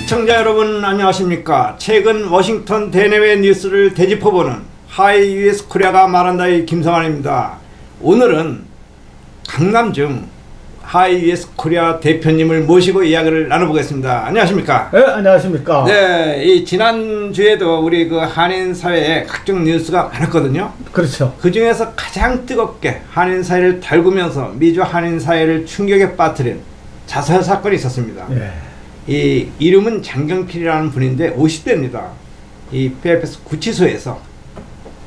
시청자 여러분 안녕하십니까. 최근 워싱턴 대내외 뉴스를 되짚어보는 하이유에스 코리아가 말한다의 김성환입니다. 오늘은 강남중 하이유에스 코리아 대표님을 모시고 이야기를 나눠보겠습니다. 안녕하십니까. 네, 안녕하십니까. 네, 이 지난주에도 우리 그 한인 사회에 각종 뉴스가 많았거든요. 그렇죠. 그 중에서 가장 뜨겁게 한인 사회를 달구면서 미주 한인 사회를 충격에 빠뜨린 자살 사건이 있었습니다. 예. 이 이름은 장경필이라는 분인데 50대입니다. 이 페어팩스 구치소에서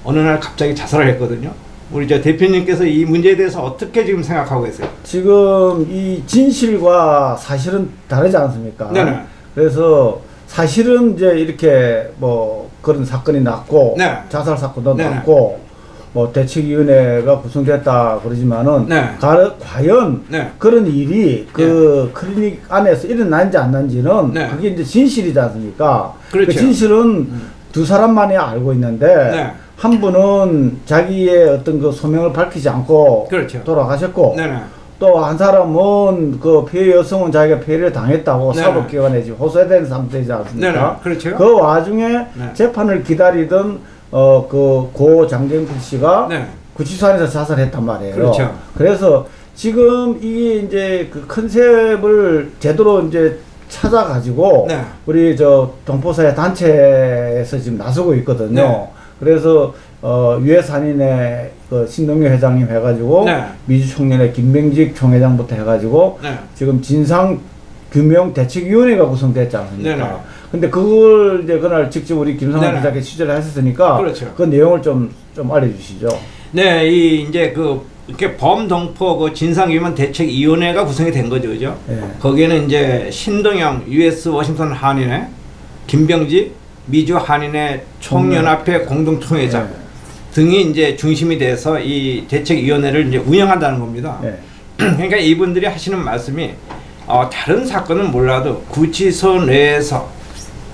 어느 날 갑자기 자살을 했거든요. 우리 저 대표님께서 이 문제에 대해서 어떻게 지금 생각하고 계세요? 지금 이 진실과 사실은 다르지 않습니까? 네네. 그래서 사실은 이제 이렇게 뭐 그런 사건이 났고, 네. 자살 사건도 네네. 났고, 뭐 대책위원회가 구성됐다 그러지만은 네. 과연 네. 그런 일이 그 클리닉 안에서 일어난지 안 난지는 네. 그게 이제 진실이지 않습니까? 그렇죠. 그 진실은 두 사람만이 알고 있는데 네. 한 분은 자기의 어떤 그 소명을 밝히지 않고 그렇죠. 돌아가셨고, 네네. 또 한 사람은 그 피해 여성은 자기가 피해를 당했다고 네네. 사법기관에 지금 호소된 상태이지 않습니까? 네네. 그렇죠. 그 와중에 네. 재판을 기다리던 고 장경필 씨가 네. 구치소 안에서 자살했단 말이에요. 그렇죠. 그래서 지금 이게 이제 그 컨셉을 제대로 이제 찾아가지고 네. 우리 저 동포사회 단체에서 지금 나서고 있거든요. 네. 그래서 US 한인의 그 신동엽 회장님 해가지고 네. 미주총련의 김명직 총회장부터 해가지고 네. 지금 진상규명대책위원회가 구성됐지 않습니까? 네네. 근데 그걸 이제 그날 직접 우리 김성환 네네. 기자께 취재를 했었으니까 그렇죠. 그 내용을 좀 알려주시죠. 네, 이 이제 그 이렇게 범동포 그 진상규명 대책위원회가 구성이 된 거죠, 그죠? 예. 거기에는 이제 신동영 US 워싱턴 한인회, 김병지 미주 한인회 총연합회 공동총회장 예. 등이 이제 중심이 돼서 이 대책위원회를 이제 운영한다는 겁니다. 예. 그러니까 이분들이 하시는 말씀이 다른 사건은 몰라도 구치소 내에서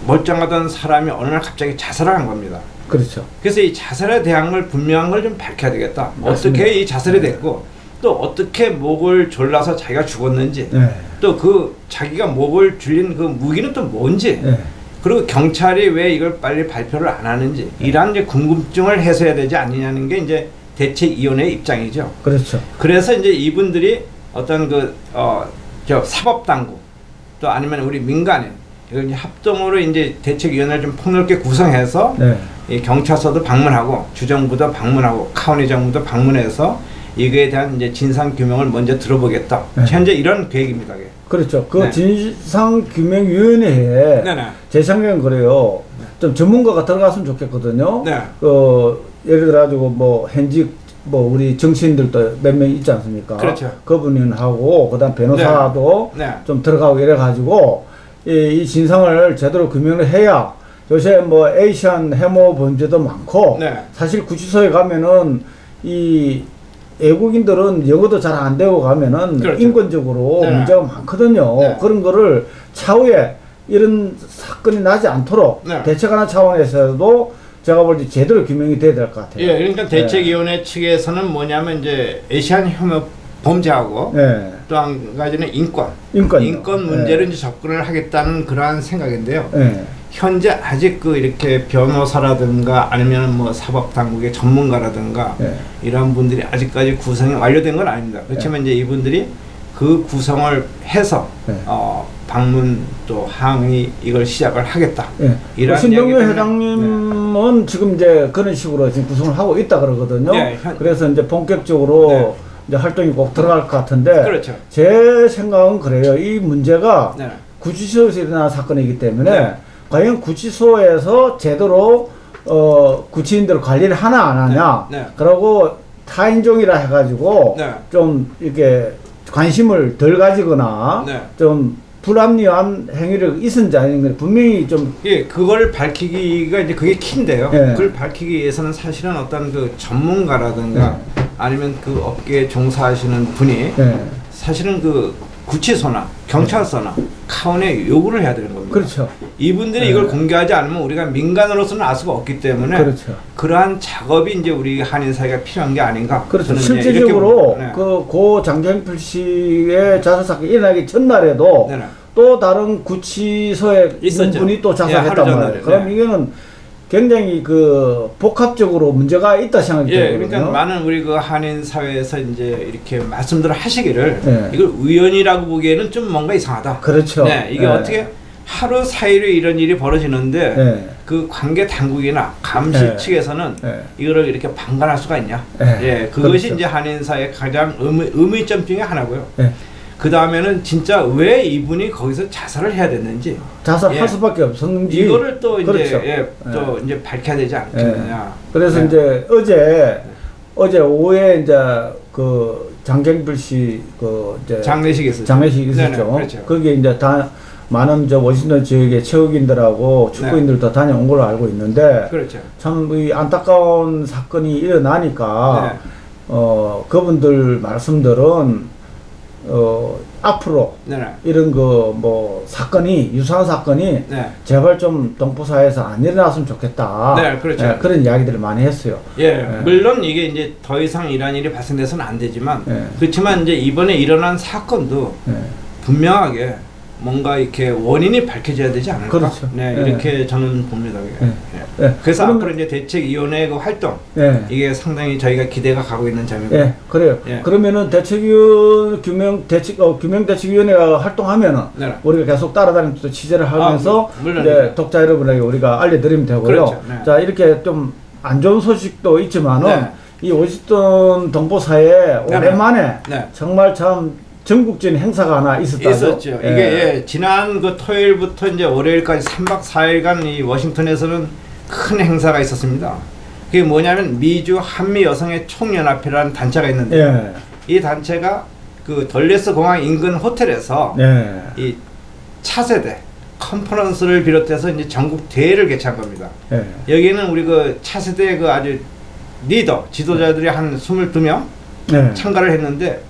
멀쩡하던 사람이 어느 날 갑자기 자살을 한 겁니다. 그렇죠. 그래서 이 자살에 대한 걸 분명한 걸 좀 밝혀야 되겠다. 맞습니다. 어떻게 이 자살이 됐고 또 어떻게 목을 졸라서 자기가 죽었는지 네. 또 그 자기가 목을 줄린 그 무기는 또 뭔지 네. 그리고 경찰이 왜 이걸 빨리 발표를 안 하는지 이러한 이제 궁금증을 해소해야 되지 않느냐는 게 이제 대책위원회의 입장이죠. 그렇죠. 그래서 이제 이분들이 어떤 저 사법당국 또 아니면 우리 민간인 이걸 이제 합동으로 이제 대책위원회를 좀 폭넓게 구성해서 네. 이 경찰서도 방문하고 주정부도 방문하고 카운티 정부도 방문해서 이거에 대한 이제 진상 규명을 먼저 들어보겠다. 네. 현재 이런 계획입니다. 그게. 그렇죠. 그 네. 진상규명위원회에 네네. 제 생각엔 그래요. 좀 전문가가 들어갔으면 좋겠거든요. 네. 예를 들어 가지고 뭐 현직 뭐 우리 정치인들도 몇 명 있지 않습니까? 그렇죠. 그분하고 그다음 변호사도 네. 네. 좀 들어가고 이래 가지고 이 진상을 제대로 규명을 해야 요새 뭐 에이시안 해모 범죄도 많고 네. 사실 구치소에 가면은 이 외국인들은 영어도 잘 안 되고 가면은 그렇죠. 인권적으로 네. 문제가 많거든요. 네. 그런 거를 차후에 이런 사건이 나지 않도록 네. 대책하는 차원에서도 제가 볼 때 제대로 규명이 돼야 될 것 같아요. 예, 그러니까 대책위원회 측에서는 뭐냐면 이제 에이시안 혐오 범죄하고 네. 또 한 가지는 인권 인권요. 문제로 네. 이제 접근을 하겠다는 그러한 생각인데요. 네. 현재 아직 그 이렇게 변호사라든가 아니면 뭐 사법당국의 전문가라든가 네. 이런 분들이 아직까지 구성이 완료된 건 아닙니다. 그렇지만 이제 이분들이 그 구성을 해서 네. 방문 또 항의 이걸 시작을 하겠다. 네. 이런 신동엽 이야기 때문에, 회장님은 지금 이제 그런 식으로 지금 구성을 하고 있다 그러거든요. 네, 그래서 이제 본격적으로 네. 이제 활동이 꼭 들어갈 것 같은데 그렇죠. 제 생각은 그래요. 이 문제가 네. 구치소에서 일어난 사건이기 때문에 네. 과연 구치소에서 제대로 구치인들 관리를 하나 안 하냐. 네. 네. 그러고 타인종이라 해가지고 네. 좀 이렇게 관심을 덜 가지거나 네. 좀 불합리한 행위를 있은지 아닌가 분명히 좀 예, 그걸 밝히기가 이제 그게 키인데요. 네. 그걸 밝히기 위해서는 사실은 어떤 그 전문가라든가 아니면 그 업계에 종사하시는 분이 네. 사실은 그 구치소나 경찰서나 카운에 요구를 해야 되는 겁니다. 그렇죠. 이분들이 네. 이걸 공개하지 않으면 우리가 민간으로서는 알 수가 없기 때문에 그렇죠. 그러한 작업이 이제 우리 한인 사회가 필요한 게 아닌가. 그렇죠. 저는 이제 이렇게 실질적으로 봅니다. 네. 고 장경필 씨의 자살 사건이 일어나기 전날에도 네네. 또 다른 구치소에 있는 있었죠. 분이 또 예, 자살했단 하루 말이에요. 전날에. 그럼 네. 이거는 굉장히 그 복합적으로 문제가 있다 생각이 예, 들거든요. 그러니까 많은 우리 그 한인 사회에서 이제 이렇게 말씀들을 하시기를 네. 이걸 우연이라고 보기에는 좀 뭔가 이상하다. 그렇죠. 네, 이게 예. 어떻게 하루 사이로 이런 일이 벌어지는데 예. 그 관계 당국이나 감시 예. 측에서는 예. 이거를 이렇게 방관할 수가 있냐? 예. 예, 그것이 그렇죠. 이제 한인 사회의 가장 의문점 중에 하나고요. 예. 그 다음에는 진짜 왜 이분이 거기서 자살을 해야 됐는지 자살할 예. 수밖에 없었는지 이거를 또 이제 그렇죠. 또 이제 밝혀야 되지 않겠느냐. 그래서 예. 이제 어제 오후에 이제 그 장경필 씨 그 이제 장례식이 있었죠. 장례식이 있었죠. 네네, 그렇죠. 거기에 이제 다 많은 저 워싱턴 지역의 체육인들하고 축구인들도 다녀온 걸로 알고 있는데 그렇죠. 참 이 안타까운 사건이 일어나니까 네. 그분들 말씀들은 앞으로 네네. 이런 그 뭐 사건이 유사한 사건이 네. 제발 좀 동포사회에서 안 일어났으면 좋겠다. 네, 그렇죠. 예, 그런 이야기들을 많이 했어요. 예, 물론 이게 이제 더 이상 이런 일이 발생돼서는 안 되지만 그렇지만 이제 이번에 일어난 사건도 분명하게 뭔가 이렇게 원인이 밝혀져야 되지 않을까? 그렇죠. 네, 예. 이렇게 저는 봅니다. 그게. 예. 예. 그래서 그럼- 앞으로 이제 대책위원회 그 활동 예. 이게 상당히 저희가 기대가 가고 있는 점이고. 예, 그래요. 예. 그러면은 규명 대책위원회가 활동하면은 네. 우리가 계속 따라다니면서 취재를 하면서 물론. 이제 독자 여러분에게 우리가 알려드리면 되고요. 그렇죠. 네. 자, 이렇게 좀 안 좋은 소식도 있지만은 네. 이 워싱턴 동포사에 네. 오랜만에 네. 정말 참 전국적인 행사가 하나 있었다고. 있었죠. 이게 예, 지난 그 토요일부터 이제 월요일까지 3박 4일간 이 워싱턴에서는 큰 행사가 있었습니다. 그게 뭐냐면 미주 한미 여성의 총연합회라는 단체가 있는데 예. 이 단체가 그 덜레스 공항 인근 호텔에서 예. 이 차세대 컨퍼런스를 비롯해서 이제 전국 대회를 개최한 겁니다. 예. 여기는 우리 그 차세대 그 아주 리더 지도자들이 한 22명 예. 참가를 했는데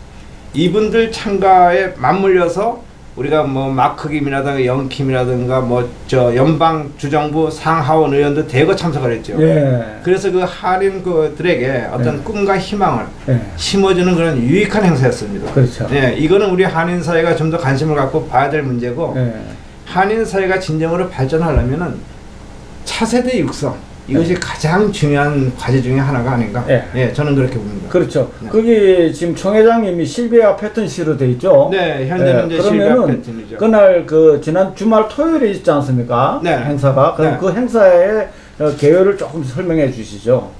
이분들 참가에 맞물려서 우리가 뭐 마크김이라든가 영킴이라든가 뭐 저 연방 주정부 상하원 의원도 대거 참석을 했죠. 예. 그래서 그 한인 그들에게 어떤 꿈과 희망을 예. 심어주는 그런 유익한 행사였습니다. 그렇죠. 네, 이거는 우리 한인 사회가 좀 더 관심을 갖고 봐야 될 문제고 예. 한인 사회가 진정으로 발전하려면은 차세대 육성 이것이 가장 중요한 과제 중에 하나가 아닌가. 예. 저는 그렇게 봅니다. 그렇죠. 네. 거기 지금 총회장님이 실비아 패턴 씨로 돼 있죠. 네, 현재는 이제 실비아 그러면은 패턴이죠. 그날 그 지난 주말 토요일에 있지 않습니까? 네. 행사가. 그럼 네. 그 행사의 개요를 조금 설명해 주시죠.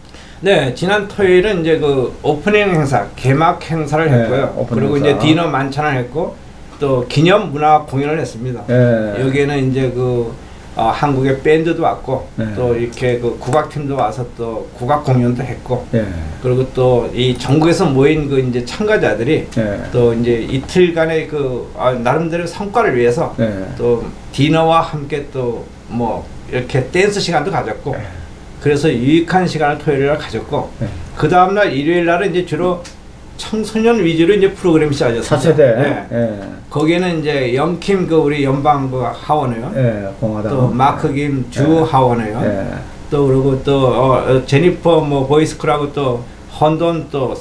네, 지난 토요일은 이제 그 오프닝 행사, 개막 행사를 네, 했고요. 오프닝 그리고 행사. 이제 디너 만찬을 했고 또 기념 문화 공연을 했습니다. 예. 여기에는 이제 그 한국의 밴드도 왔고 네. 또 이렇게 그 국악팀도 와서 또 국악 공연도 했고 예. 그리고 또 이 전국에서 모인 그 이제 참가자들이 예. 또 이제 이틀간의 그 나름대로 성과를 위해서 예. 또 디너와 함께 또 뭐 이렇게 댄스 시간도 가졌고 예. 그래서 유익한 시간을 토요일에 가졌고 예. 그 다음날 일요일 날은 이제 주로 청소년 위주로 이제 프로그램이 짜졌습니다. 차세대. 네. 예. 거기에는 이제 영킴 그 우리 연방 그 하원의원, 예. 공화당. 또 마크 김 주 예. 하원의원, 예. 또 그리고 또 제니퍼 뭐 보이스크라고 또 헌돈 또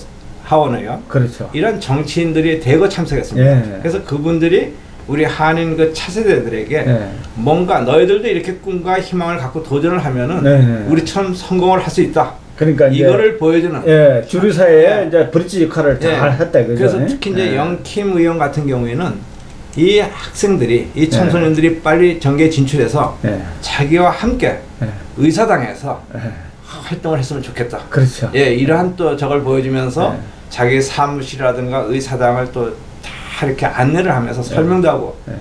하원의원 그렇죠. 이런 정치인들이 대거 참석했습니다. 예. 그래서 그분들이 우리 한인 그 차세대들에게 예. 뭔가 너희들도 이렇게 꿈과 희망을 갖고 도전을 하면은 네. 우리처럼 성공을 할 수 있다. 그러니까 이제 이거를 보여주는. 예, 주류사회에 예. 이제 브릿지 역할을 잘 예. 했다 이거죠. 그래서 특히 이제 예. 영킴 의원 같은 경우에는 이 학생들이, 이 청소년들이 빨리 정계에 진출해서 예. 자기와 함께 예. 의사당에서 예. 활동을 했으면 좋겠다. 그렇죠. 예, 이러한 또 저걸 보여주면서 예. 자기 사무실이라든가 의사당을 또 다 이렇게 안내를 하면서 설명도 하고 예.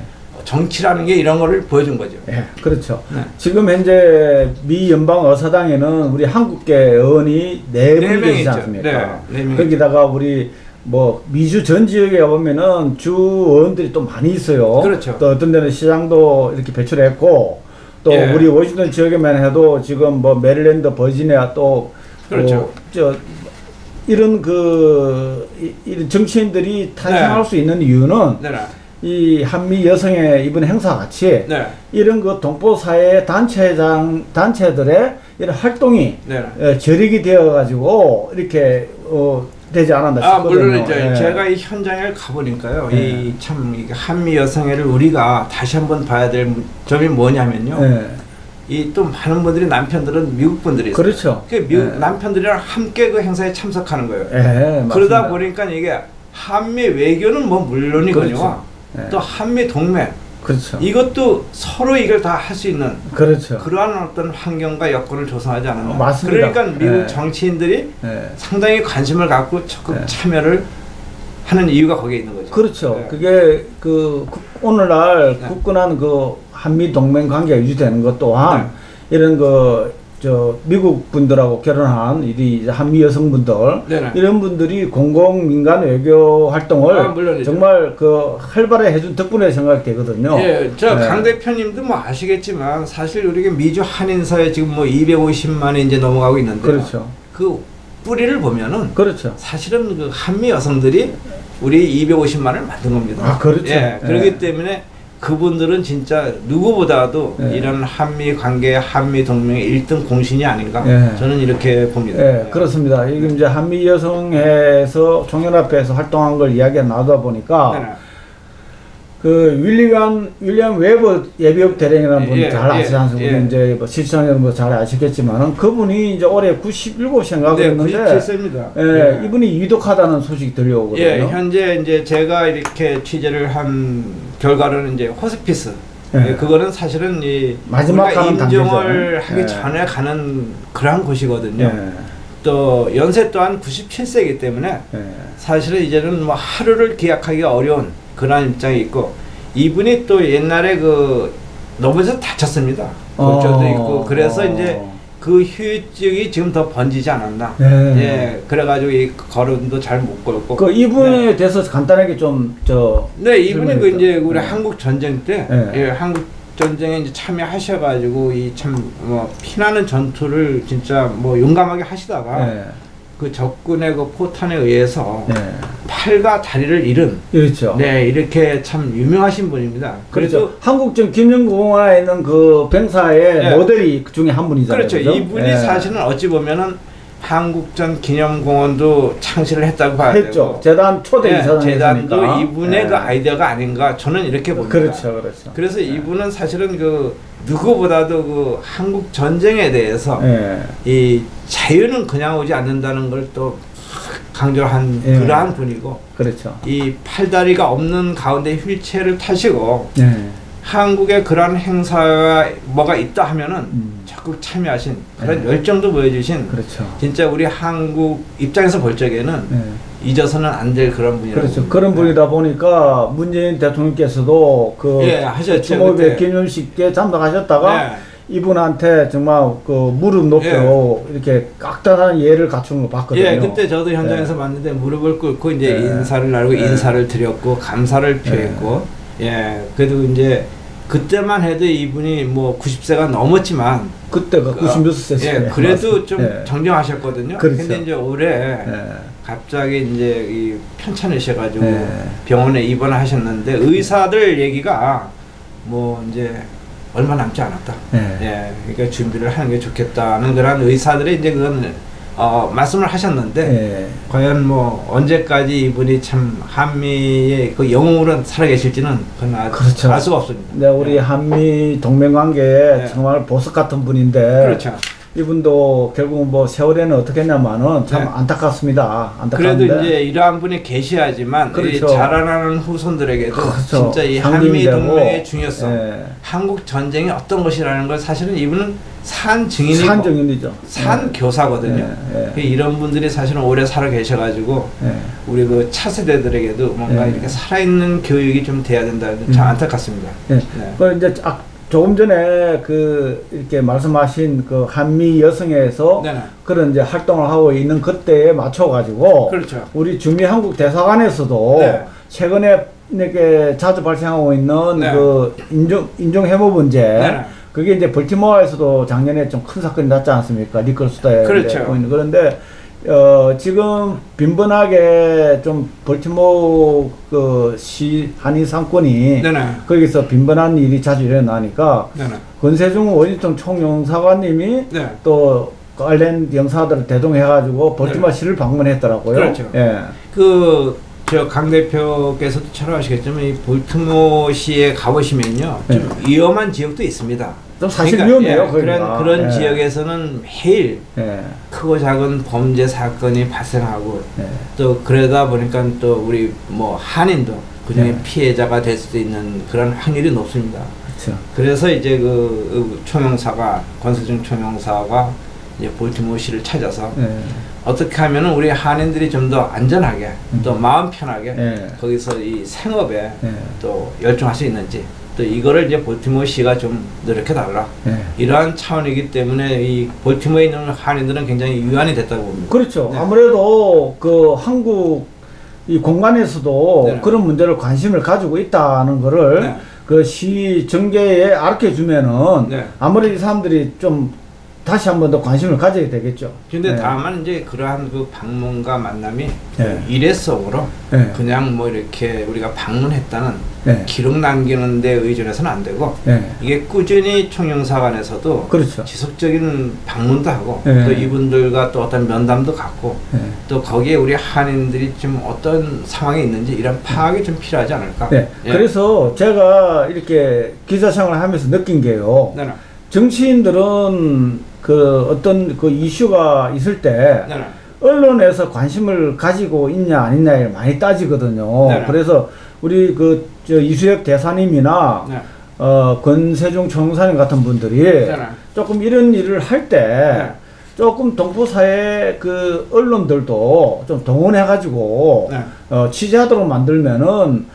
정치라는 게 이런 거를 보여준 거죠. 예, 그렇죠. 네. 지금 현재 미 연방 의사당에는 우리 한국계 의원이 네 네 분이 명이 계시지 있죠. 않습니까? 네 명이 거기다가 우리 뭐 미주 전 지역에 가보면은 주 의원들이 또 많이 있어요. 그렇죠. 또 어떤 데는 시장도 이렇게 배출했고 또 예. 우리 워싱턴 지역에만 해도 지금 뭐 메릴랜드, 버지니아 또 그렇죠. 이런 이런 정치인들이 탄생할 네. 수 있는 이유는 네, 이 한미 여성의 이번 행사 같이 네, 이런 그 동포 사회 단체들의 이런 활동이 네. 저력이 되어 가지고 이렇게 되지 않았나 아, 싶거든요. 물론 이제 예. 제가 이 현장에 가보니까요. 예. 이 참 한미 여성회를 우리가 다시 한번 봐야 될 점이 뭐냐면요. 예. 이 또 많은 분들이 남편들은 미국 분들이 있어요. 그렇죠. 그 미국 예. 남편들이랑 함께 그 행사에 참석하는 거예요. 예, 그러다 맞습니다. 보니까 이게 한미 외교는 뭐 물론이거든요. 그렇죠. 예. 또 한미 동맹 그렇죠. 이것도 서로 이걸 다 할 수 있는 그렇죠. 그러한 어떤 환경과 여건을 조성하지 않았나. 맞습니다. 그러니까 미국 예. 정치인들이 예. 상당히 관심을 갖고 적극 예. 참여를 하는 이유가 거기에 있는 거죠. 그렇죠. 예. 그게 오늘날 네. 굳건한 그 한미 동맹 관계가 유지되는 것 또한 네. 이런 미국 분들하고 결혼한 이제 한미 여성분들 네네. 이런 분들이 공공 민간 외교 활동을 아, 물론이죠. 정말 활발히 해준 덕분에 생각이 되거든요. 예, 저 네. 강 대표님도 뭐 아시겠지만 사실 우리가 미주 한인사에 지금 뭐 250만이 이제 넘어가고 있는데 그렇죠. 그 뿌리를 보면은 그렇죠. 사실은 그 한미 여성들이 우리 250만을 만든 겁니다. 아, 그렇죠. 예, 그렇기 예. 때문에 그분들은 진짜 누구보다도 예. 이런 한미 관계, 한미 동맹의 1등 공신이 아닌가 예. 저는 이렇게 봅니다. 예, 그렇습니다. 이게 이제 한미 여성회에서 총연합회에서 활동한 걸 이야기가 나오다 보니까 네네. 그 윌리엄 웨버 예비역 대령이라는 분 예, 잘 아시지 예, 않습니까? 예. 이제 뭐 시청자는 뭐잘 아시겠지만은 그분이 이제 올해 97세인가 네, 그랬는데 97세입니다. 예, 이분이 위독하다는 소식이 들려오거든요. 예, 현재 이제 제가 이렇게 취재를 한 결과로는 이제 호스피스. 예. 예, 그거는 사실은 이 마지막 우리가 가는 임종을 단계죠. 하기 예. 전에 가는 그러한 곳이거든요. 예. 또 연세 또한 97세이기 때문에 예. 사실은 이제는 뭐 하루를 기약하기가 어려운 그런 입장이 있고 이분이 또 옛날에 그 넘어져서 다쳤습니다. 골절도 있고 그래서 이제 그 후유증이 지금 더 번지지 않았나. 예. 예, 그래가지고 이 걸음도 잘 못 걸고. 그 이분에 대해서 간단하게 네, 이분이 그 설명해 이제 주세요. 우리 네. 한국 전쟁 때, 네. 예, 한국 전쟁에 이제 참여하셔가지고 이 참 뭐 피나는 전투를 진짜 뭐 용감하게 하시다가 예. 그 적군의 그 포탄에 의해서 예. 팔과 다리를 잃은, 그렇죠. 네, 이렇게 참 유명하신 분입니다. 그렇죠. 한국전 김영공원에 있는 그 병사의 예. 모델이 그 중에 한 분이잖아요. 그렇죠. 그죠? 이분이 예. 사실은 어찌 보면은 한국전 기념공원도 창시를 했다고 봐야 했죠. 되고, 재단 초대 예, 이사장이니까. 재단도 이분의 예. 그 아이디어가 아닌가 저는 이렇게 봅니다. 그렇죠, 그렇죠. 그래서 이분은 사실은 그 누구보다도 그 한국 전쟁에 대해서 예. 이 자유는 그냥 오지 않는다는 걸 또 강조한 예. 그러한 분이고 그렇죠. 이 팔다리가 없는 가운데 휠체어를 타시고 예. 한국에 그런 행사가 뭐가 있다 하면은 적극 참여하신 그런 예. 열정도 보여주신 그렇죠. 진짜 우리 한국 입장에서 볼 적에는 예. 잊어서는 안 될 그런 분이라고 그렇죠. 봅니다. 그런 분이다 보니까 문재인 대통령께서도 그 예, 하셨죠, 추모배 그때. 기념식에 참석하셨다가 네. 이분한테 정말 그 무릎 높이로 이렇게 깍듯한 예를 갖춘 걸 봤거든요. 예, 그때 저도 현장에서 봤는데 무릎을 꿇고 이제 예. 인사를 나누고 예. 인사를 드렸고 감사를 표했고 예, 그래도 이제 그때만 해도 이분이 뭐 90세가 넘었지만 그때가 90몇 세였어요. 예, 그래도 좀 예. 정정하셨거든요. 그렇죠. 근데 이제 올해 예. 갑자기 이제 이 편찮으셔가지고 예. 병원에 입원하셨는데 의사들 얘기가 뭐 이제 얼마 남지 않았다. 예. 예, 그러니까 준비를 하는 게 좋겠다는 그런 의사들의 이제 그건 말씀을 하셨는데 예. 과연 뭐 언제까지 이분이 참 한미의 그 영웅으로 살아계실지는 그건 그렇죠. 알 수가 없습니다. 네, 우리 예. 한미 동맹 관계에 네. 정말 보석 같은 분인데 그렇죠. 이분도 결국 뭐 세월에는 어떻게 했냐면은 참 네. 안타깝습니다. 그래도 안타까운데 이제 이러한 분이 계셔야지만 그렇죠. 이 자라나는 후손들에게도 그렇죠. 진짜 이 상징이 한미 되고, 동맹의 중요성, 예. 한국 전쟁이 어떤 것이라는 걸 사실은 이분은 산 증인이고 산 증인이죠. 산 교사거든요. 예, 예. 이런 분들이 사실은 오래 살아 계셔가지고 예. 우리 그 차세대들에게도 뭔가 예. 이렇게 살아있는 교육이 좀 돼야 된다. 참 안타깝습니다. 예. 네. 그 이제 조금 전에 그 이렇게 말씀하신 그 한미 여성회에서 네네. 그런 이제 활동을 하고 있는 그때에 맞춰 가지고 그렇죠. 우리 주미 한국 대사관에서도 네. 최근에 이렇게 자주 발생하고 있는 네. 그 인종 해모 문제 네네. 그게 이제 벌티모어에서도 작년에 좀 큰 사건이 났지 않습니까? 리컬스다에 그렇죠. 보이는 그런데 지금 빈번하게 좀 벌티모어 그 시 한인 상권이 네네. 거기서 빈번한 일이 자주 일어나니까 네네. 권세중 워싱턴 총영사관님이 네. 또 관련 영사들을 대동해가지고 볼티모어시를 방문했더라고요. 그렇죠. 예. 저 강 대표께서도 잘 아시겠지만 이 볼티모어시에 가보시면요, 네. 좀 위험한 지역도 있습니다. 좀 사실 그러니까, 위험해요. 그런 예. 지역에서는 매일 예. 크고 작은 범죄 사건이 발생하고 예. 또 그러다 보니까 또 우리 뭐 한인도 그중에 네. 피해자가 될 수도 있는 그런 확률이 높습니다. 그렇죠. 그래서 이제 그 총영사가 권세중 총영사가 이제 볼티모어시를 찾아서 예. 어떻게 하면은 우리 한인들이 좀 더 안전하게 또 마음 편하게 예. 거기서 이 생업에 예. 또 열중할 수 있는지 또 이거를 이제 볼티모어시가 좀 노력해 달라 예. 이러한 차원이기 때문에 이 볼티모어에 있는 한인들은 굉장히 유한이 됐다고 봅니다. 그렇죠. 네. 아무래도 그 한국 이 공간에서도 네. 그런 문제를 관심을 가지고 있다는 거를 네. 그 시 정계에 알려주면은 네. 아무래도 이 사람들이 좀 다시 한 번 더 관심을 가져야 되겠죠. 근데 네. 다만 이제 그러한 그 방문과 만남이 네. 일회성으로 네. 그냥 뭐 이렇게 우리가 방문했다는 네. 기록 남기는 데 의존해서는 안 되고 네. 이게 꾸준히 총영사관에서도 그렇죠. 지속적인 방문도 하고 네. 또 이분들과 또 어떤 면담도 갖고 네. 또 거기에 우리 한인들이 지금 어떤 상황에 있는지 이런 파악이 좀 필요하지 않을까? 네. 예. 그래서 제가 이렇게 기자 생활을 하면서 느낀 게요. 네네. 정치인들은 그 어떤 그 이슈가 있을 때 네네. 언론에서 관심을 가지고 있냐 안 있냐를 많이 따지거든요. 네네. 그래서 우리 그 저 이수혁 대사님이나 네. 권세중 총사님 같은 분들이 네네. 조금 이런 일을 할 때 네. 조금 동포사회 그 언론들도 좀 동원해가지고 네. 취재하도록 만들면은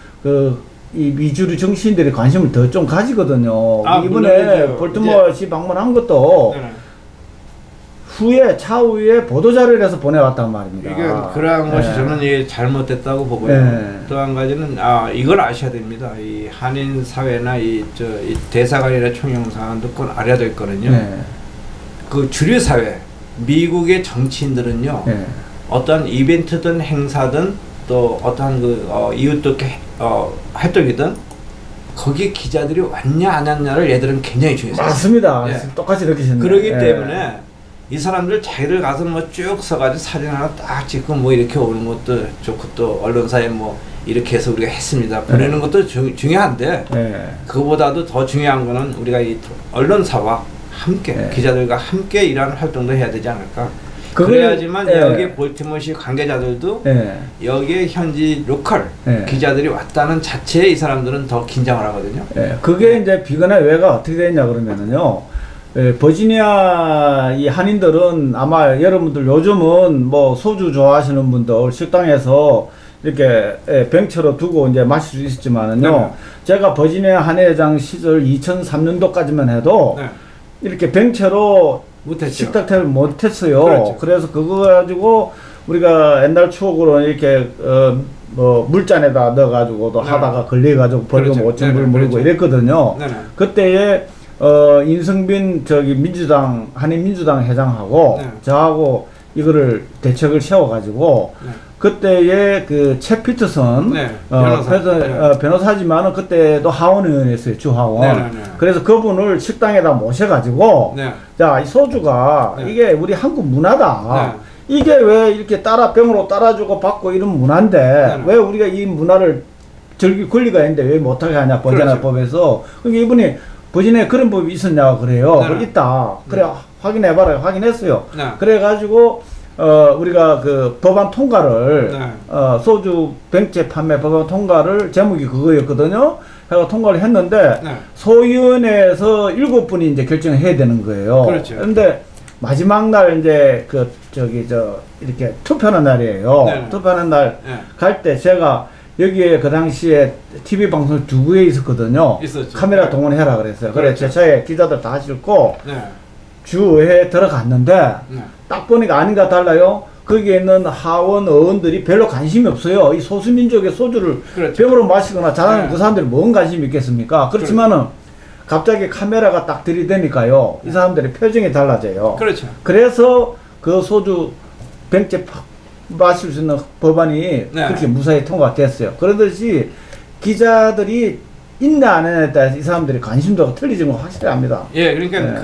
이 미주리 정치인들이 관심을 더 좀 가지거든요. 아, 이번에 물론이죠. 볼티모어시 방문한 것도 네네. 차후에 보도자료를 해서 보내왔단 말입니다. 이게 그러한 것이 네. 저는 이게 잘못됐다고 보고요. 네. 또 한 가지는 이걸 아셔야 됩니다. 이 한인 사회나 이 대사관이나 총영사관도 꼭 알아야 될 거는요. 네. 그 주류 사회 미국의 정치인들은요. 네. 어떤 이벤트든 행사든 또 어떠한 이웃돕기 활동이든 거기 기자들이 왔냐 안 왔냐를 얘들은 굉장히 중요해요. 맞습니다. 예. 똑같이 느끼셨네요. 그러기 예. 때문에 이 사람들 자기들 가서 뭐 쭉 서가지고 사진 하나 딱 찍고 뭐 이렇게 오는 것도 좋고 또 언론사에 뭐 이렇게 해서 우리가 했습니다 보내는 것도 중요한데 그거보다도 더 중요한 거는 우리가 이 언론사와 함께 기자들과 함께 이러한 활동도 해야 되지 않을까. 그래야지만 여기 볼티모어시 관계자들도 여기에 현지 로컬 기자들이 왔다는 자체에 이 사람들은 더 긴장을 하거든요. 그게 이제 비거나 외가 어떻게 되냐 그러면은요. 버지니아 이 한인들은 아마 여러분들 요즘은 뭐 소주 좋아하시는 분들 식당에서 이렇게 병처럼 두고 이제 마실 수 있었지만은요. 제가 버지니아 한인회장 시절 2003년도까지만 해도 이렇게 병채로 못했죠. 식탁태를 못했어요. 그렇죠. 그래서 그거 가지고 우리가 옛날 추억으로 이렇게 뭐 물잔에다 넣어가지고도 하다가 걸려가지고 벌금 그렇죠. 5,000불 물고 이랬거든요. 그때에 인성빈 민주당 한인민주당 회장하고 저하고 이거를 대책을 세워가지고 그때에 그 챗 피터슨 변호사지만은 그때도 하원의원이었어요. 주하원. 그래서 그분을 식당에다 모셔가지고 자, 이 소주가 이게 우리 한국 문화다. 이게 왜 이렇게 병으로 따라주고 받고 이런 문화인데 왜 우리가 이 문화를 즐길 권리가 있는데 왜 못하게 하냐 버지니아 법에서. 그러니까 이분이 버지니아에 그런 법이 있었냐고 그래요. 있다. 그래 확인해봐라. 확인했어요. 그래가지고 우리가 그 법안 통과를 소주 병채 판매 법안 통과를 제목이 그거였거든요. 해가 통과를 했는데 소위원회에서 7분이 이제 결정을 해야 되는 거예요. 그렇죠. 그런데 마지막 날 이제 이렇게 투표하는 날이에요. 투표하는 날 갈 때 제가 여기에 그 당시에 TV 방송 2구에 있었거든요. 있었죠. 카메라 동원해라 그랬어요. 그래 제 차에 기자들 다 싣고 주회에 들어갔는데 딱 보니까 아닌가 달라요. 거기에 있는 하원 의원들이 별로 관심이 없어요. 이 소수민족의 소주를 병으로 마시거나 잘하는 그 사람들이 뭔 관심이 있겠습니까? 그렇지만은 갑자기 카메라가 딱 들이대니까요. 이 사람들의 표정이 달라져요. 그렇죠. 그래서 그 소주 병째 마실 수 있는 법안이 그렇게 무사히 통과됐어요. 그러듯이 기자들이 있나 안 했냐에 따라서 이 사람들이 관심도가 틀리지는 건 확실히 합니다. 예, 그러니까 네.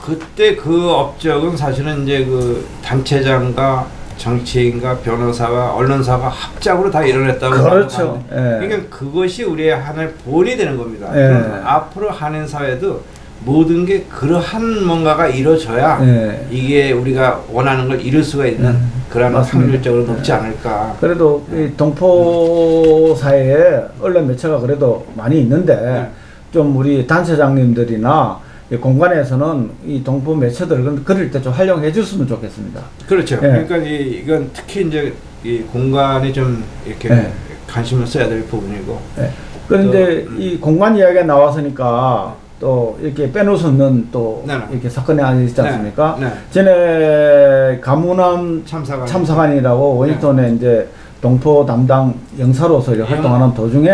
그때 그 업적은 사실은 이제 그 단체장과 정치인과 변호사와 언론사가 합작으로 다 이뤄냈다고. 그렇죠. 예. 그러니까 그것이 우리의 한일 본이 되는 겁니다. 예. 그럼 앞으로 한인 사회도 모든 게 그러한 뭔가가 이루어져야 예. 이게 우리가 원하는 걸 이룰 수가 있는 그런 확률적으로 높지 않을까. 그래도 이 동포 사회에 언론 매체가 그래도 많이 있는데 좀 우리 단체장님들이나 이 공간에서는 이 동포 매체들 그럴 때 좀 활용해 줬으면 좋겠습니다. 그렇죠. 예. 그러니까 이건 특히 이제 이 공간이 좀 이렇게 예. 관심을 써야 될 부분이고. 예. 그런데 이 공간 이야기가 나왔으니까 또 이렇게 빼놓을 수 없는 또 네네. 이렇게 사건이 하나 있지 않습니까? 네. 네. 전에 가문함 참사관이라고 워싱턴에 이제 동포 담당 영사로서 활동하는 도중에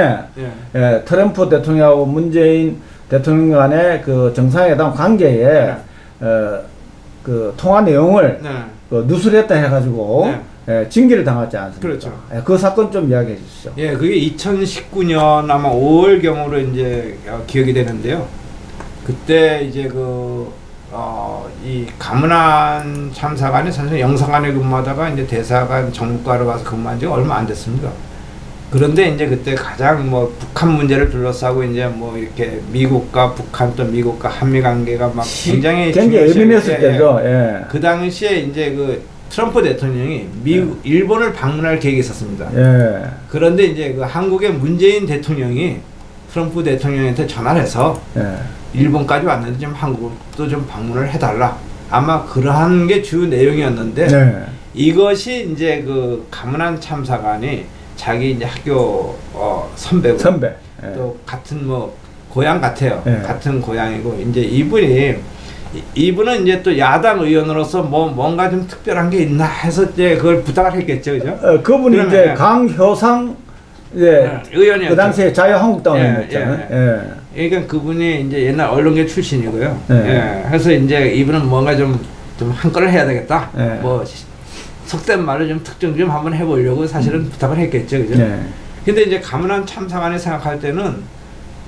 예, 트럼프 대통령하고 문재인 대통령 간의 그 정상회담 관계에 그 통화 내용을 그 누설했다 해가지고 예, 징계를 당하지 않습니까? 그렇죠. 예, 그 사건 좀 이야기해 주시죠. 예, 그게 2019년 아마 5월경으로 이제 기억이 되는데요. 그때 이제 이 가문안 참사관이 사실 영사관에 근무하다가 이제 대사관 정무과로 가서 근무한 지가 얼마 안 됐습니다. 그런데 이제 그때 가장 뭐 북한 문제를 둘러싸고 이제 뭐 이렇게 미국과 북한 또 미국과 한미 관계가 막 굉장히 예민했을 때죠. 예. 그 당시에 이제 그 트럼프 대통령이 일본을 방문할 계획이 있었습니다. 예. 그런데 이제 그 한국의 문재인 대통령이 트럼프 대통령한테 전화를 해서 일본까지 왔는데 좀 한국도 좀 방문을 해달라. 아마 그러한 게 주 내용이었는데 이것이 이제 그 가문안 참사관이 자기 이제 학교 선배고 또 같은 뭐 고향 같아요. 같은 고향이고 이제 이분은 이제 또 야당 의원으로서 뭐 뭔가 좀 특별한 게 있나 해서 이제 그걸 부탁을 했겠죠, 그죠? 그분이 이제 강효상 의원이었죠. 그 당시에 자유한국당이었잖아요. 그러니까 그분이 이제 옛날 언론계 출신이고요. 그래서 이제 이분은 뭔가 좀 한 건을 해야 되겠다. 뭐 속된 말을 좀 특정 좀 한번 해보려고 사실은 부탁을 했겠죠, 그죠? 근데 이제 가문안 참사관이 생각할 때는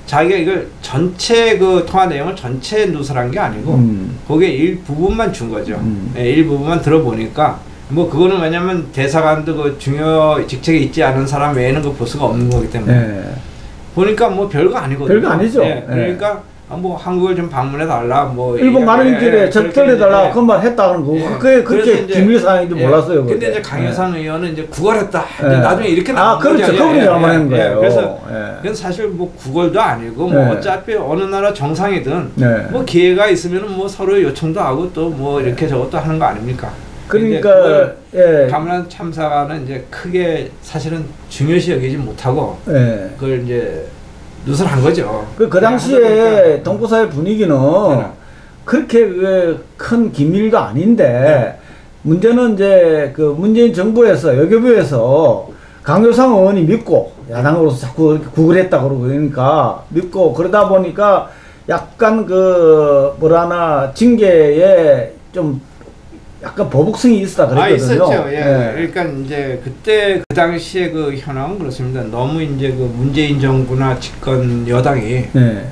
자기가 이걸 전체 그 통화 내용을 전체 누설한 게 아니고 거기에 일부분만 준 거죠. 일부분만 들어보니까 뭐 그거는 왜냐면 대사관도 그 중요 직책에 있지 않은 사람 외에는 그 볼 수가 없는 거기 때문에 보니까 뭐 별거 아니거든요. 별거 아니죠. 그러니까 뭐 한국을 좀 방문해 달라 뭐 일본 가는 길에 접견해 달라 그 말 했다는 거. 그렇게 비밀 사항인지 몰랐어요. 근데 이제 강효상 의원은 이제 구걸했다. 나중에 이렇게 나온 거죠. 그렇죠. 그분이 잘못한 거예요. 그래서 사실 뭐 구걸도 아니고 뭐 어차피 어느 나라 정상이든 뭐 기회가 있으면 뭐 서로 요청도 하고 또 뭐 이렇게 저것도 하는 거 아닙니까? 그러니까 가문안 참사관은 이제 크게 사실은 중요시 여기지 못하고 그걸 이제 누설한 거죠. 그 당시에 동포사회 분위기는 그렇게 큰 기밀도 아닌데 문제는 이제 그 문재인 정부에서 외교부에서 강효상 의원이 믿고 야당으로서 자꾸 이렇게 구글했다 그러고 그러니까 믿고 그러다 보니까 약간 그 뭐라나 징계에 좀 약간 보복성이 있었다 그랬거든요. 있었죠. 그러니까 이제 그때 그 당시에 그 현황은 그렇습니다. 너무 이제 그 문재인 정부나 집권 여당이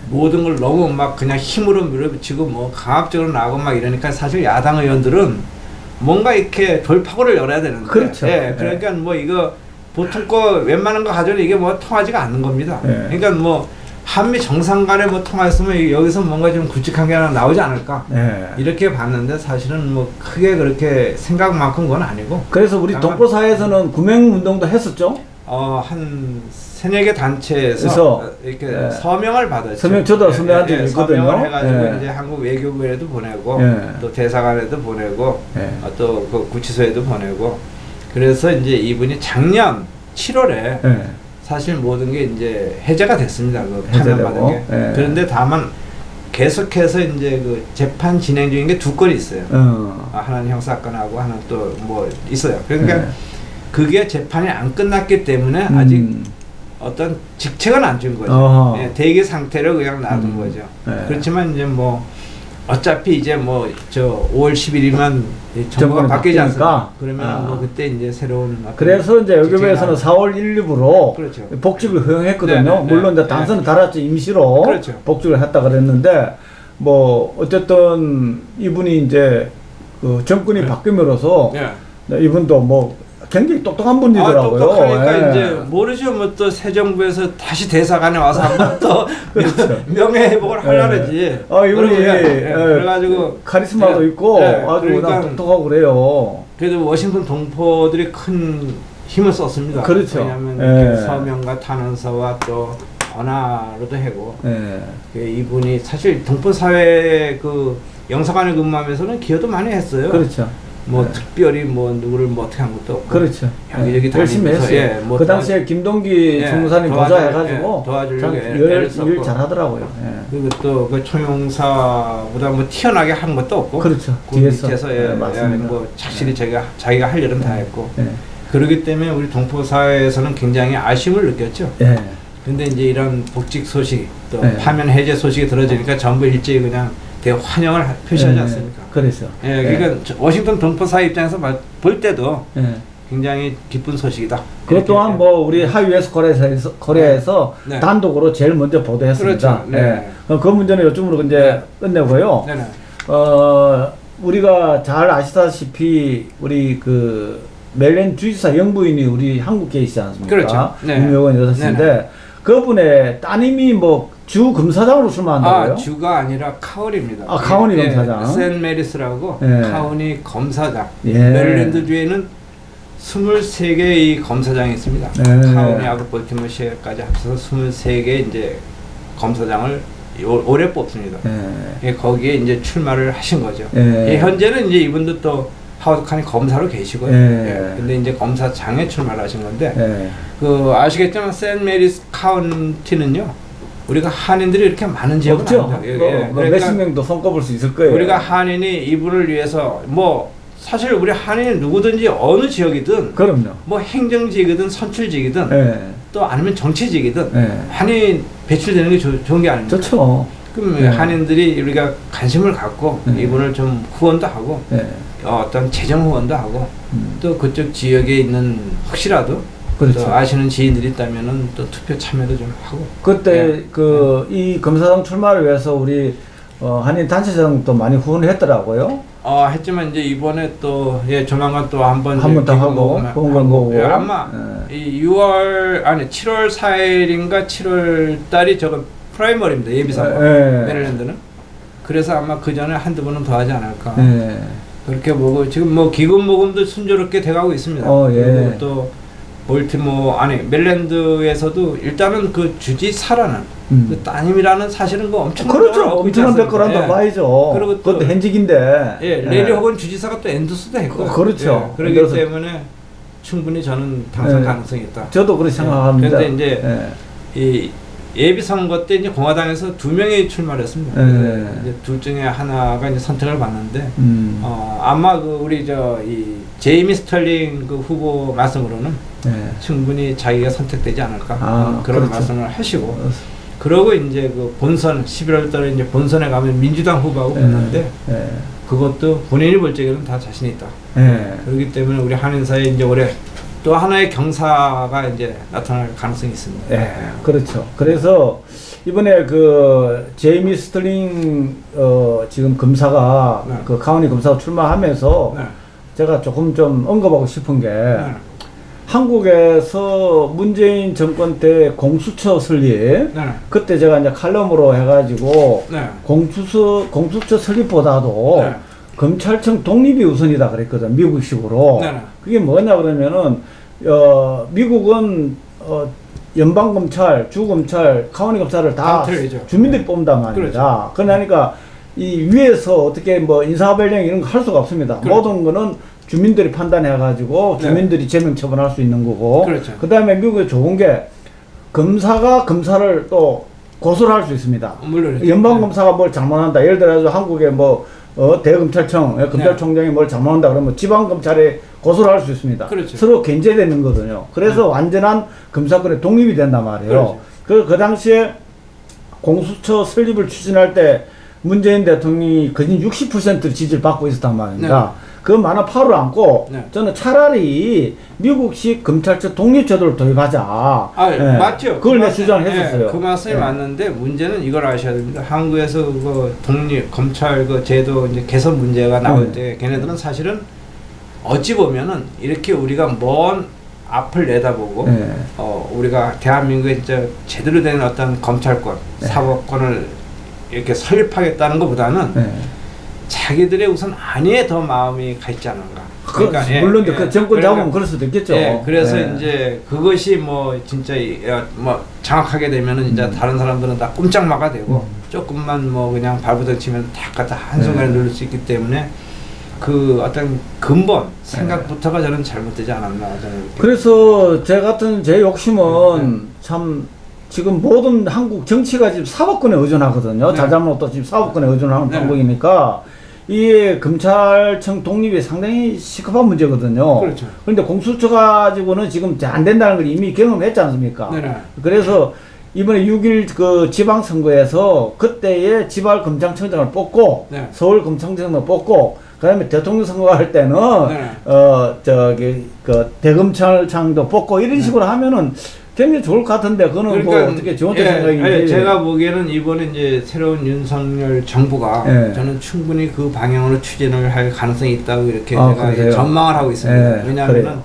모든 걸 너무 막 그냥 힘으로 밀어붙이고 뭐 강압적으로 나가고 막 이러니까 사실 야당 의원들은 뭔가 이렇게 돌파구를 열어야 되는데. 그렇죠. 그러니까 뭐 이거 보통 거 웬만한 거 가져도 이게 뭐 통하지가 않는 겁니다. 그러니까 뭐 한미 정상 간에 뭐 통화했으면 여기서 뭔가 좀 굵직한 게 하나 나오지 않을까 이렇게 봤는데 사실은 뭐 크게 그렇게 생각만큼 건 아니고. 그래서 우리 동포사회에서는 구명운동도 했었죠. 한 3-4개 단체에서 이렇게 서명을 받았죠. 저도 서명한 적이 있거든요. 서명을 해가지고 이제 한국 외교부에도 보내고 또 대사관에도 보내고 또 그 구치소에도 보내고 그래서 이제 이분이 작년 7월에 사실 모든 게 이제 해제가 됐습니다. 그 파면받은 게. 그런데 다만 계속해서 이제 그 재판 진행 중인 게 2건이 있어요. 하나는 형사건하고 하나는 또 뭐 있어요. 그러니까 그게 재판이 안 끝났기 때문에 아직 어떤 직책은 안 준 거죠. 대기 상태로 그냥 놔둔 거죠. 그렇지만 이제 뭐 어차피 이제 뭐 저 5월 10일이면 정부가 바뀌지 않습니까? 그러면 뭐 그때 이제 새로운 그래서 이제 여기에서는 4월 1일부로 그렇죠. 복직을 허용했거든요. 네네. 물론 이제 당선은 달았지 임시로 그렇죠. 복직을 했다 그랬는데 뭐 어쨌든 이분이 이제 그 정권이 바뀌면서 이분도 뭐 굉장히 똑똑한 분이더라고요. 똑똑하니까 이제 모르죠. 뭐 또 새 정부에서 다시 대사관에 와서 한번 또 그렇죠. 명예 회복을 하려는지. 이분이 그래가지고 카리스마도 있고 아주 그러니까 똑똑하고 그래요. 그래도 워싱턴 동포들이 큰 힘을 썼습니다. 그렇죠. 왜냐하면 서명과 탄원서와 또 언어로도 하고 이분이 사실 동포 사회 그 영사관에 근무하면서는 기여도 많이 했어요. 그렇죠. 뭐 특별히 뭐 누구를 뭐 어떻게 한 것도 없고 그렇죠. 여기저기 열심히 했어요. 뭐 그 당시에 김동기 총무사님 보좌해가지고 도와주려고 일 잘하더라고요. 그리고 또 그 총영사보다 뭐 튀어나게 한 것도 없고 그렇죠. 그 뒤에서 뭐 착실히 자기가 할 일은 다 했고 그렇기 때문에 우리 동포 사회에서는 굉장히 아쉬움을 느꼈죠. 근데 이제 이런 복직 소식 또 파면 해제 소식이 들어지니까 전부 일제히 그냥 환영을 표시하지 않습니까? 그래서. 그러니까 워싱턴 동포사 입장에서 볼 때도 굉장히 기쁜 소식이다. 그것 또한 뭐 우리 하위에서 코리아에서 단독으로 제일 먼저 보도했습니다. 그렇죠. 그 문제는 요즘으로 이제 끝내고요. 우리가 잘 아시다시피 우리 그 멜렌 주지사 영부인이 우리 한국 계시지 않습니까? 그렇죠. 유명한 여사신데 그분의 따님이 뭐 주 검사장으로 출마한다고요? 주가 아니라 카운입니다. 카운이 검사장. 샌 메리스라고 카운이 검사장. 메릴랜드주에는 23개의 검사장이 있습니다. 카운이하고 볼티모어시까지 합쳐서 23개 이제 검사장을 올해 뽑습니다. 거기에 이제 출마를 하신 거죠. 현재는 이제 이분도 또 하워드 칸이 검사로 계시고요. 근데 이제 검사장에 출마를 하신 건데 그 아시겠지만 샌 메리스 카운티는요. 우리가 한인들이 이렇게 많은 지역은 없죠. 몇십 명도 손꼽을 수 있을 거예요. 우리가 한인이 이분을 위해서 뭐 사실 우리 한인이 누구든지 어느 지역이든 그럼요. 뭐 행정직이든 선출직이든 또 아니면 정치직이든 한인 배출되는 게 좋은 게 아닙니까? 좋죠. 그럼 한인들이 우리가 관심을 갖고 이분을 좀 후원도 하고 어떤 재정 후원도 하고 또 그쪽 지역에 있는 혹시라도 그렇죠. 아시는 지인들이 있다면은 또 투표 참여도 좀 하고. 그때 이 검사장 출마를 위해서 우리 한인 단체장도 많이 후원을 했더라고요. 했지만 이제 이번에 또 조만간 또 한 번 더 하고 그런 거고. 아마 이 7월 4일인가 7월 달이 저거 프라이머리입니다. 예비선거. 메릴랜드는. 그래서 아마 그 전에 한두 번은 더 하지 않을까. 그렇게 보고 지금 뭐 기금 모금도 순조롭게 돼가고 있습니다. 그리고 또 메릴랜드에서도 일단은 그 주지사라는 그 따님이라는 사실은 그 엄청난 그렇죠. 엄청난 댓글 한다 봐야죠. 그리고 그것도 현직인데. 레리 호건 주지사가 또 엔도스도 했고. 그렇죠. 그렇기 때문에 충분히 저는 당선 가능성이 있다. 저도 그렇게 생각합니다. 그런데 이제 이 예비 선거 때 이제 공화당에서 2명이 출마를 했습니다. 이제 둘 중에 하나가 이제 선택을 받는데 아마 그 우리 이 제이미 스털링 그 후보 말씀으로는 충분히 자기가 선택되지 않을까 그런 말씀을 하시고 그러고 이제 그 본선 11월 달에 이제 본선에 가면 민주당 후보하고 붙는데 그것도 본인이 볼 적에는 다 자신이 있다. 그렇기 때문에 우리 한인사에 이제 올해 또 하나의 경사가 이제 나타날 가능성이 있습니다. 그렇죠. 그래서 이번에 그 제이미 스털링 지금 검사가 그 카운티 검사가 출마하면서 제가 조금 좀 언급하고 싶은 게 한국에서 문재인 정권 때 공수처 설립 그때 제가 이제 칼럼으로 해가지고 공수처 설립보다도 검찰청 독립이 우선이다 그랬거든. 미국식으로. 그게 뭐냐 그러면은 미국은 연방검찰, 주검찰, 카운티 검사를 다 주민들이 뽑는단 말입니다. 그러니까 이 위에서 어떻게 뭐 인사발령 이런 거 할 수가 없습니다. 모든 거는 주민들이 판단해가지고 주민들이 제명 처분할 수 있는 거고. 그 다음에 미국에 좋은 게 검사가 검사를 또 고소를 할 수 있습니다. 연방검사가 뭘 잘못한다. 예를 들어서 한국에 뭐 대검찰청, 검찰총장이 뭘 잘못한다 그러면 지방검찰에 고소를 할 수 있습니다. 서로 견제되는 거거든요. 그래서 완전한 검사권의 독립이 된단 말이에요. 그 당시에 공수처 설립을 추진할 때 문재인 대통령이 거진 60% 지지를 받고 있었단 말입니다. 네. 그 많은 파를 안고 네. 저는 차라리 미국식 검찰청 독립제도를 도입하자. 네. 맞죠. 그걸 내 주장했었어요. 네, 그 말씀이 맞는데 문제는 이걸 아셔야 됩니다. 한국에서 그 독립 검찰 그 제도 이제 개선 문제가 나올 때 걔네들은 사실은 어찌 보면은 이렇게 우리가 먼 앞을 내다보고 우리가 대한민국에 진짜 제대로 된 어떤 검찰권, 사법권을 이렇게 설립하겠다는 것보다는 자기들의 우선 안위에 더 마음이 가 있지 않은가. 그러니까 물론 그 정권 잡으면 그럴 수도 있겠죠. 그래서 이제 그것이 뭐 진짜 뭐 장악하게 되면은 이제 다른 사람들은 다 꼼짝마가 되고 조금만 뭐 그냥 발부닥 치면 다 갖다 한순간에 누를 수 있기 때문에 그 어떤 근본 생각부터가 저는 잘못되지 않았나 저는. 그래서 제 욕심은 참 지금 모든 한국 정치가 지금 사법권에 의존하거든요. 자잘못도 지금 사법권에 의존하는 방법이니까 이 검찰청 독립이 상당히 시급한 문제거든요. 그렇죠. 그런데 공수처 가지고는 지금 안 된다는 걸 이미 경험했지 않습니까? 그래서 이번에 6.1 그 지방선거에서 그때의 지방검찰청장을 뽑고 서울 검찰청장을 뽑고 그다음에 대통령 선거할 때는 그 대검찰청도 뽑고 이런 식으로 하면은 굉장히 좋을 것 같은데 그거는 그러니까, 뭐 어떻게 좋은 생각인지. 제가 보기에는 이번에 이제 새로운 윤석열 정부가 저는 충분히 그 방향으로 추진을 할 가능성이 있다고 이렇게 제가 그래요? 전망을 하고 있습니다. 왜냐하면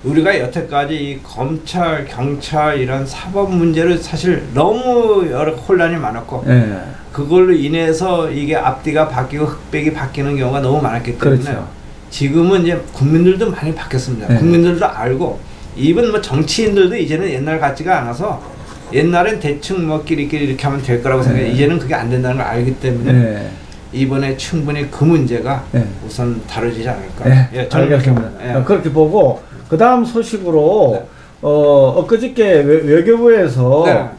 우리가 여태까지 이 검찰, 경찰 이런 사법 문제를 사실 너무 여러 혼란이 많았고 그걸로 인해서 이게 앞뒤가 바뀌고 흑백이 바뀌는 경우가 너무 많았기 때문에 지금은 이제 국민들도 많이 바뀌었습니다. 국민들도 알고 이번 뭐 정치인들도 이제는 옛날 같지가 않아서 옛날엔 대충 뭐 끼리끼리 이렇게 하면 될 거라고 생각해 이제는 그게 안 된다는 걸 알기 때문에 이번에 충분히 그 문제가 우선 다뤄지지 않을까. 저는 알겠습니다. 그렇게 보고 그 다음 소식으로 엊그저께 외교부에서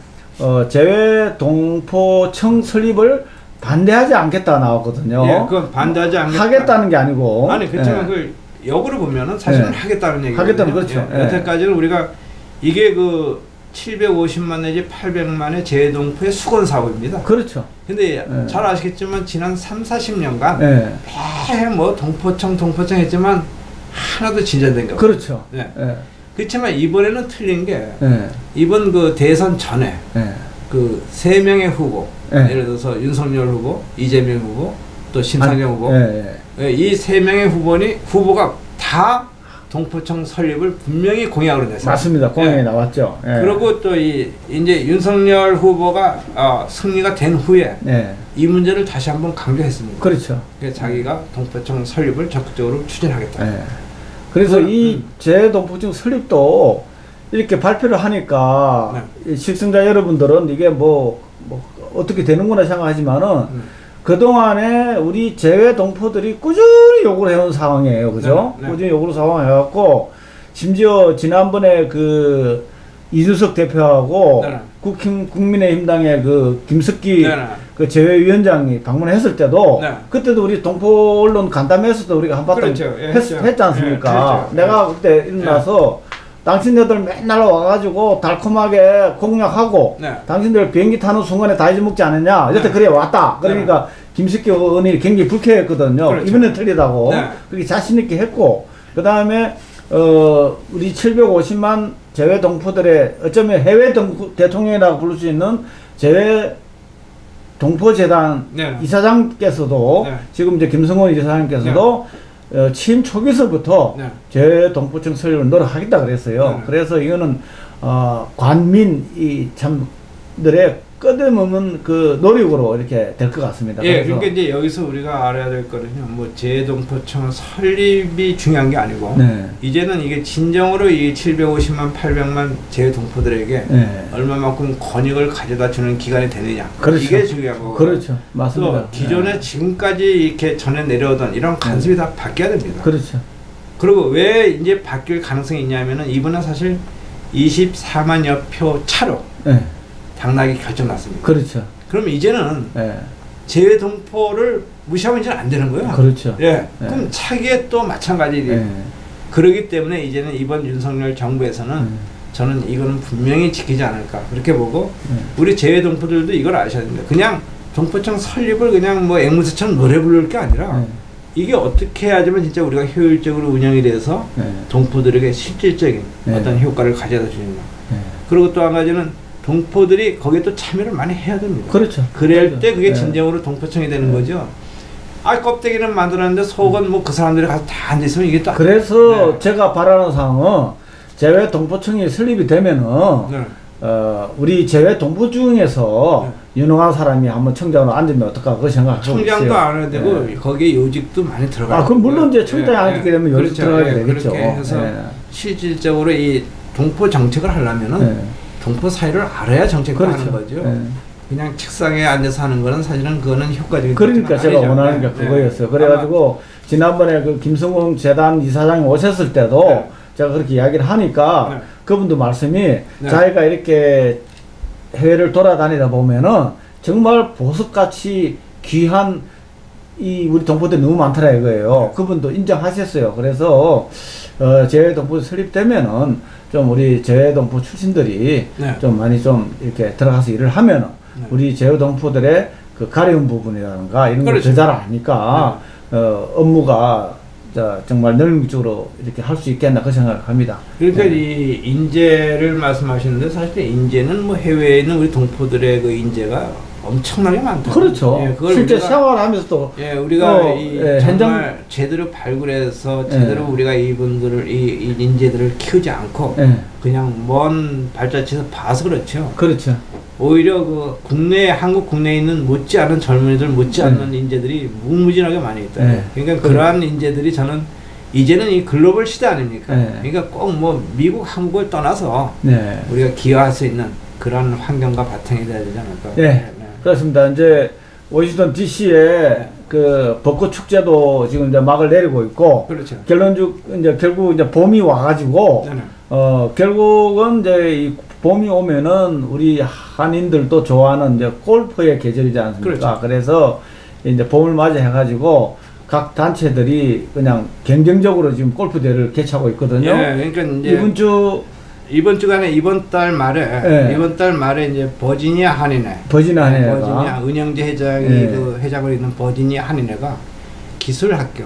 재외동포청 설립을 반대하지 않겠다 나왔거든요. 그건 반대하지 않겠다. 하겠다는 게 아니고. 아니 그렇지만 그걸 역으로 보면은 사실은 하겠다는 얘기거든요. 하겠다는 그렇죠. 여태까지는 우리가 이게 그 750만 내지 800만의 재외동포의 수건 사업입니다. 그렇죠. 근데 잘 아시겠지만 지난 30-40년간 매해 뭐 동포청 했지만 하나도 진전된 게 없어요. 그렇죠. 그렇지만 이번에는 틀린 게 이번 그 대선 전에 그 3명의 후보 예를 들어서 윤석열 후보, 이재명 후보, 또 심상정 후보 이 3명의 후보가 다 동포청 설립을 분명히 공약으로 냈어요. 맞습니다. 공약이 나왔죠. 그리고 또 이제 윤석열 후보가 승리가 된 후에 이 문제를 다시 한번 강조했습니다. 그렇죠. 그래서 자기가 동포청 설립을 적극적으로 추진하겠다. 그래서 이 재동포청 설립도 이렇게 발표를 하니까 시청자 여러분들은 이게 뭐 어떻게 되는구나 생각하지만은 그동안에 우리 재외 동포들이 꾸준히 요구를 해온 상황이에요. 그죠? 꾸준히 요구를 상황해갖고, 심지어 지난번에 그 이준석 대표하고 국민의힘당의 그 김석기 그 재외위원장이 방문했을 때도 그때도 우리 동포 언론 간담회에서도 우리가 한바탕 했지 않습니까? 내가 그때 일어나서 당신네들 맨날 와가지고 달콤하게 공약하고 당신들 비행기 타는 순간에 다 잊어먹지 않았냐 이렇게 그래 왔다. 그러니까 김석기 의원이 굉장히 불쾌했거든요. 이번에 틀리다고 그렇게 자신있게 했고 그 다음에 우리 750만 재외 동포들의 어쩌면 해외 대통령이라고 부를 수 있는 재외 동포재단 이사장께서도 지금 이제 김성원 이사장께서도 취임 초기서부터 재외동포청 설립을 노력하겠다 그랬어요. 그래서 이거는 관민 참들의 끝없는 그 노력으로 이렇게 될 것 같습니다. 그러니까 이제 여기서 우리가 알아야 될 거는요. 뭐 재외동포청 설립이 중요한 게 아니고 이제는 이게 진정으로 이 750만 800만 재외동포들에게 얼마만큼 권익을 가져다 주는 기관이 되느냐. 이게 중요한 거고. 그렇죠. 맞습니다. 기존에 지금까지 이렇게 전해 내려오던 이런 간섭이 다 바뀌어야 됩니다. 그렇죠. 그리고 왜 이제 바뀔 가능성이 있냐면은 이번에 사실 24만여 표 차로 당락이 결정났습니다. 그렇죠. 그럼 이제는 재외동포를 무시하면 이제는 안 되는 거예요. 그렇죠. 그럼 차기에 또 마찬가지예요. 그렇기 때문에 이제는 이번 윤석열 정부에서는 저는 이거는 분명히 지키지 않을까 그렇게 보고 우리 재외동포들도 이걸 아셔야 됩니다. 그냥 동포청 설립을 그냥 뭐 앵무새처럼 노래 부를 게 아니라 이게 어떻게 해야지만 진짜 우리가 효율적으로 운영이 돼서 동포들에게 실질적인 어떤 효과를 가져다 주느냐. 그리고 또 한 가지는 동포들이 거기에 또 참여를 많이 해야 됩니다. 그렇죠. 그럴 때 그게 진정으로 동포청이 되는 거죠. 껍데기는 만들었는데 속은 뭐 그 사람들이 가서 다 앉아있으면 이게 또. 그래서 제가 바라는 사항은 제외 동포청이 설립이 되면은 우리 제외 동포 중에서 유능한 사람이 한번 청장으로 앉으면 어떨까 그 생각하고 있어요. 청장도 안 해도 되고 거기에 요직도 많이 들어가요. 그럼 물론 이제 청장이 앉게 되면 요직 그렇죠. 들어가게 되겠죠. 그렇게 해서 실질적으로 이 동포 정책을 하려면은 동포 사회를 알아야 정책을 하는 거죠. 그냥 책상에 앉아서 하는 거는 사실은 그거는 효과적인. 그러니까 제가 원하는 게 그거였어요. 그래가지고 지난번에 그 김성웅 재단 이사장이 오셨을 때도 제가 그렇게 이야기를 하니까 그분도 말씀이 자기가 이렇게 해외를 돌아다니다 보면은 정말 보석같이 귀한 이 우리 동포들이 너무 많더라 이거예요. 그분도 인정하셨어요. 그래서 제외동포 설립되면은 좀 우리 제외동포 출신들이 좀 많이 좀 이렇게 들어가서 일을 하면은 우리 제외동포들의 그 가려운 부분이라든가 이런 걸 더 잘 아니까 업무가 정말 능력적으로 이렇게 할 수 있겠나 그 생각을 합니다. 그러니까 이 인재를 말씀하시는데 사실 인재는 뭐 해외에 있는 우리 동포들의 그 인재가 엄청나게 많다. 그렇죠. 실제 생활하면서도 우리가 정말 제대로 발굴해서 제대로 우리가 이분들을 이 인재들을 키우지 않고 그냥 먼 발자취에서 봐서 그렇죠. 그렇죠. 오히려 그 한국 국내에 있는 못지않은 젊은이들 못지않은 인재들이 무궁무진하게 많이 있다. 그러니까 그러한 인재들이 저는 이제는 이 글로벌 시대 아닙니까? 그러니까 꼭 뭐 미국, 한국을 떠나서 우리가 기여할 수 있는 그런 환경과 바탕이 돼야 되지 않을까. 그렇습니다. 이제 워싱턴 DC에 그 벚꽃 축제도 지금 이제 막을 내리고 있고, 결국 이제 봄이 와가지고, 결국은 이제 이 봄이 오면은 우리 한인들도 좋아하는 이제 골프의 계절이지 않습니까? 그래서 이제 봄을 맞이해가지고 각 단체들이 그냥 경쟁적으로 지금 골프 대회를 개최하고 있거든요. 그러니까 이제 이번 주간에 이번 달 말에 이제 버지니아 한인회, 버지니아 은영재 회장이 그 회장을 있는 버지니아 한인회가 기술학교,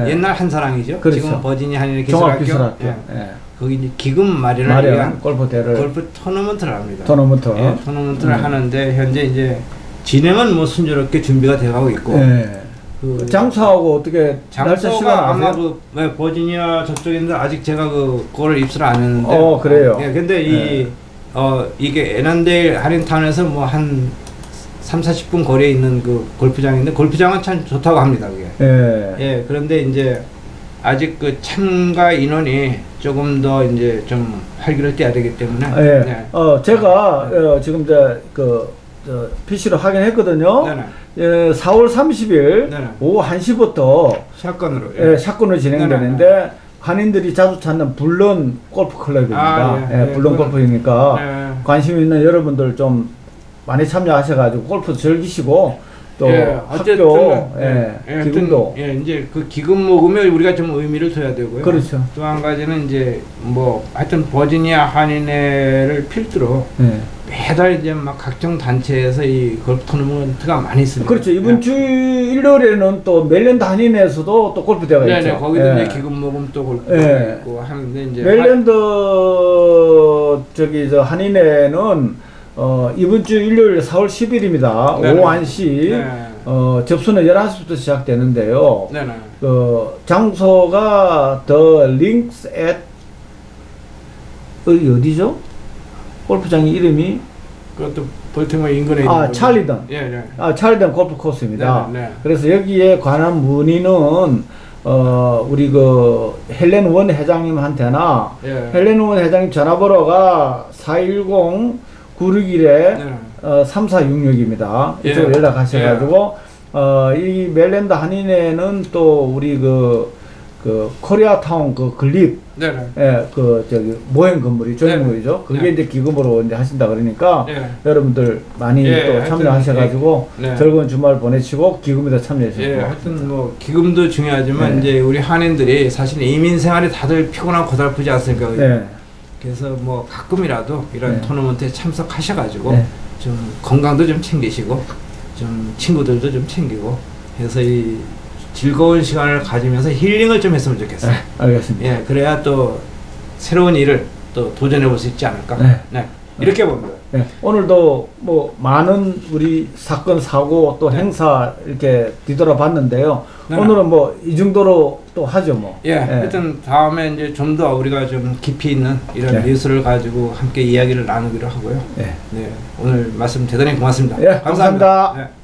옛날 한사랑이죠. 지금 버지니아 한인회 기술학교, 거기 이제 기금 마련을 위한 골프 토너먼트를 합니다. 토너먼트를 하는데 현재 이제 진행은 뭐 순조롭게 준비가 돼가고 있고. 그 장소하고 어떻게 날짜 시간 아마 그 버지니아 저쪽인데 아직 제가 그거를 입수를 안 했는데. 그래요. 근데 이게 에난데일 한인타운에서 뭐 한 30-40분 거리에 있는 그 골프장인데 골프장은 참 좋다고 합니다, 그게. 그런데 이제 아직 그 참가 인원이 조금 더 이제 좀 활기를 떼야 되기 때문에. 제가 지금 PC로 확인했거든요. 4월 30일 오후 1시부터 샷건으로 진행되는데 한인들이 자주 찾는 불런 골프 클럽입니다. 불런 골프이니까 관심 있는 여러분들 좀 많이 참여하셔가지고 골프 즐기시고 또 학교 기금도 이제 그 기금 모금에 우리가 좀 의미를 둬야 되고요. 그렇죠. 또 한 가지는 이제 뭐 하여튼 버지니아 한인회를 필두로 매달 이제 막 각종 단체에서 이 골프 토너먼트가 많이 있습니다. 그렇죠. 이번 주 일요일에는 또 멜랜드 한인회에서도 또 골프 대회가 있죠. 거기도 이제 기금 모금 또 골프가 있고 하는데 이제 멜랜드 한인회는 이번 주 일요일 4월 10일입니다. 오후 1시 접수는 11시부터 시작되는데요. 장소가 The Links at 어디죠? 골프장의 이름이 그것도 볼티모어 인근에 있는 찰리던. 찰리던 골프 코스입니다. 그래서 여기에 관한 문의는 우리 그 헬렌 원 회장님한테나 헬렌 원 회장님 전화번호가 410-961-3466입니다. 이쪽으로 연락하셔가지고 이 멜랜드 한인회는 또 우리 그 코리아타운 그 글립 모형 건물이 조형물이죠. 그게 이제 기금으로 이제 하신다 그러니까 여러분들 많이 또 참여하셔가지고 즐거운 주말 보내시고 기금에도 참여하시고. 하여튼 뭐 기금도 중요하지만 이제 우리 한인들이 사실 이민 생활이 다들 피곤하고 고달프지 않습니까? 그래서 뭐 가끔이라도 이런 토너먼트에 참석하셔가지고 네. 좀 건강도 좀 챙기시고 좀 친구들도 좀 챙기고 해서 이 즐거운 시간을 가지면서 힐링을 좀 했으면 좋겠어요. 네, 알겠습니다. 예, 그래야 또 새로운 일을 또 도전해 볼 수 있지 않을까. 네. 네. 이렇게 봅니다. 네, 오늘도 뭐 많은 우리 사건 사고 또 행사 이렇게 뒤돌아봤는데요. 네. 오늘은 뭐 이 정도로 또 하죠 뭐. 예, 하여튼 다음에 이제 좀 더 우리가 좀 깊이 있는 이런 네. 뉴스를 가지고 함께 이야기를 나누기로 하고요. 네. 네, 오늘 말씀 대단히 고맙습니다. 예, 감사합니다. 네.